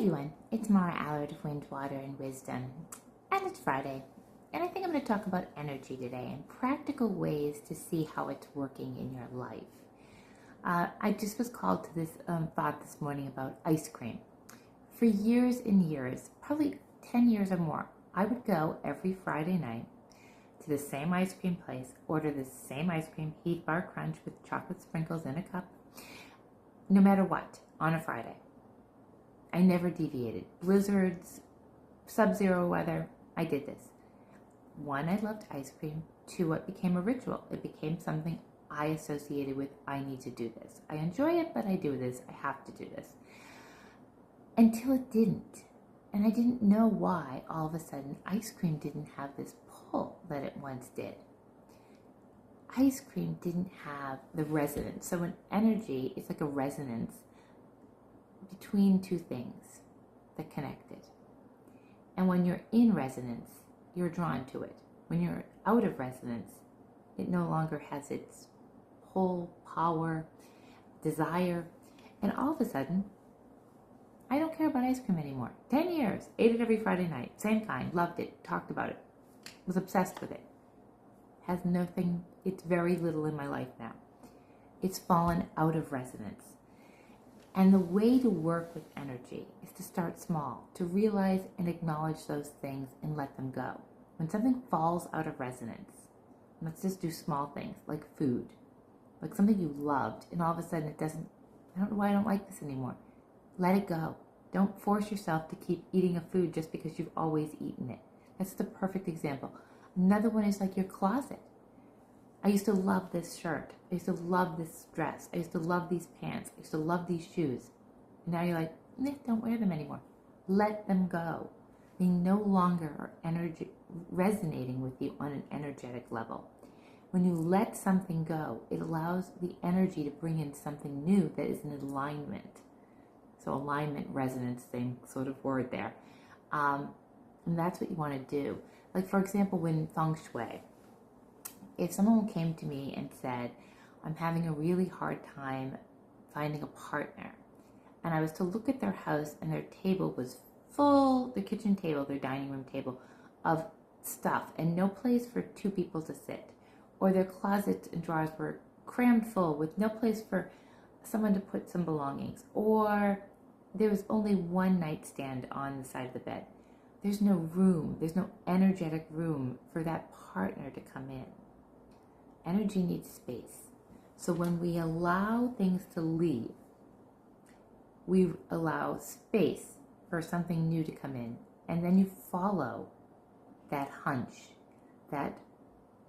everyone, it's Mara Allard of Wind, Water, and Wisdom, and it's Friday, and I think I'm going to talk about energy today and practical ways to see how it's working in your life. I just was called to this thought this morning about ice cream. For years and years, probably 10 years or more, I would go every Friday night to the same ice cream place, order the same ice cream, Heath Bar Crunch with chocolate sprinkles in a cup, no matter what, on a Friday. I never deviated. Blizzards, sub-zero weather, I did this. One, I loved ice cream. Two, it became a ritual. It became something I associated with, I need to do this. I enjoy it, but I do this. I have to do this. Until it didn't. And I didn't know why all of a sudden ice cream didn't have this pull that it once did. Ice cream didn't have the resonance. So an energy is like a resonance between two things that connected. And when you're in resonance, you're drawn to it. When you're out of resonance, it no longer has its pull, power, desire. And all of a sudden, I don't care about ice cream anymore. 10 years, ate it every Friday night, same kind, loved it, talked about it, was obsessed with it. Has nothing, it's very little in my life now. It's fallen out of resonance. And the way to work with energy is to start small, to realize and acknowledge those things and let them go. When something falls out of resonance, let's just do small things like food, like something you loved, and all of a sudden it doesn't, I don't know why I don't like this anymore. Let it go. Don't force yourself to keep eating a food just because you've always eaten it. That's the perfect example. Another one is like your closet. I used to love this shirt. I used to love this dress. I used to love these pants. I used to love these shoes. And now you're like, don't wear them anymore. Let them go. They no longer are resonating with you on an energetic level. When you let something go, it allows the energy to bring in something new that is in alignment. So alignment, resonance, same sort of word there. And that's what you want to do. Like, for example, when feng shui, if someone came to me and said, I'm having a really hard time finding a partner, and I was to look at their house and their table was full, their kitchen table, their dining room table, of stuff and no place for two people to sit, or their closets and drawers were crammed full with no place for someone to put some belongings, or there was only one nightstand on the side of the bed. There's no room, there's no energetic room for that partner to come in. Energy needs space. So when we allow things to leave, we allow space for something new to come in. And then you follow that hunch, that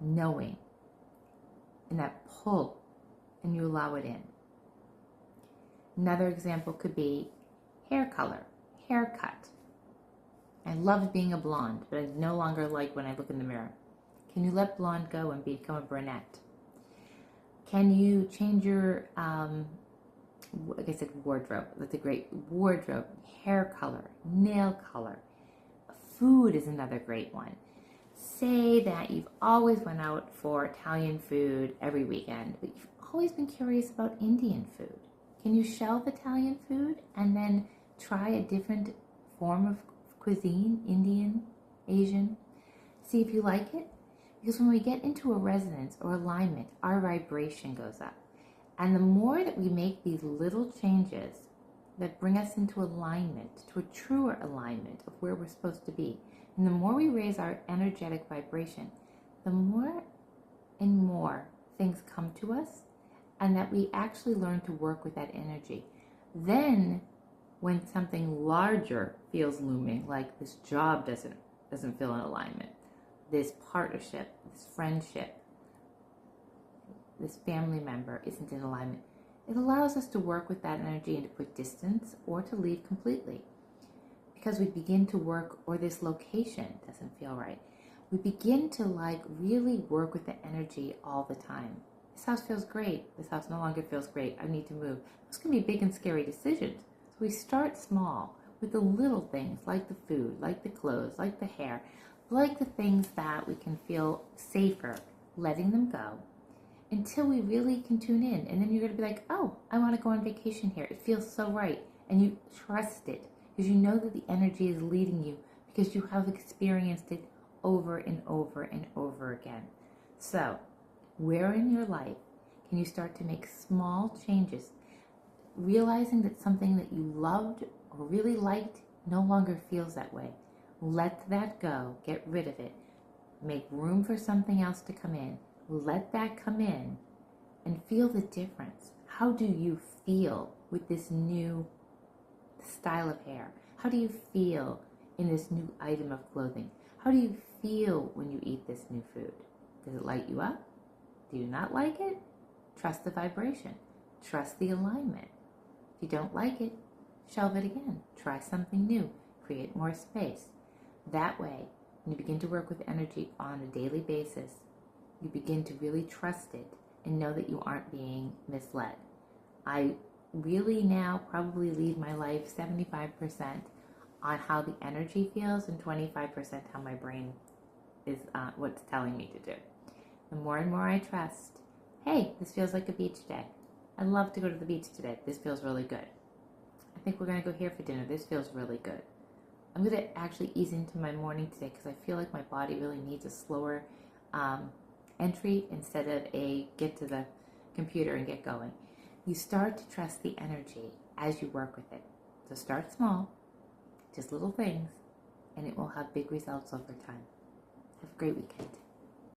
knowing, and that pull, and you allow it in. Another example could be hair color, haircut. I loved being a blonde, but I no longer like when I look in the mirror. Can you let blonde go and become a brunette? Can you change your, like I said, wardrobe? That's a great wardrobe. Hair color, nail color. Food is another great one. Say that you've always went out for Italian food every weekend, but you've always been curious about Indian food. Can you shelve Italian food and then try a different form of cuisine, Indian, Asian? See if you like it? Because when we get into a resonance or alignment, our vibration goes up. And the more that we make these little changes that bring us into alignment, to a truer alignment of where we're supposed to be, and the more we raise our energetic vibration, the more and more things come to us, and that we actually learn to work with that energy. Then, when something larger feels looming, like this job doesn't feel in alignment, this partnership, this friendship, this family member isn't in alignment, it allows us to work with that energy and to put distance or to leave completely. Because we begin to work, or this location doesn't feel right, we begin to really work with the energy all the time. This house feels great. This house no longer feels great. I need to move. Those can be big and scary decisions. So we start small with the little things, like the food, like the clothes, like the hair, like the things that we can feel safer letting them go until we really can tune in. And then you're going to be like, oh, I want to go on vacation here. It feels so right. And you trust it. because you know that the energy is leading you because you have experienced it over and over and over again. So, where in your life can you start to make small changes, realizing that something that you loved or really liked no longer feels that way? Let that go, get rid of it, make room for something else to come in, let that come in, and feel the difference. How do you feel with this new style of hair? How do you feel in this new item of clothing? How do you feel when you eat this new food? Does it light you up? Do you not like it? Trust the vibration. Trust the alignment. If you don't like it, shelve it again. Try something new. Create more space. That way, when you begin to work with energy on a daily basis, you begin to really trust it and know that you aren't being misled. I really now probably lead my life 75% on how the energy feels and 25% how my brain is what's telling me to do. The more and more I trust, hey, this feels like a beach day. I'd love to go to the beach today. This feels really good. I think we're going to go here for dinner. This feels really good. I'm going to actually ease into my morning today because I feel like my body really needs a slower entry instead of a get to the computer and get going. You start to trust the energy as you work with it. So start small, just little things, and it will have big results over time. Have a great weekend.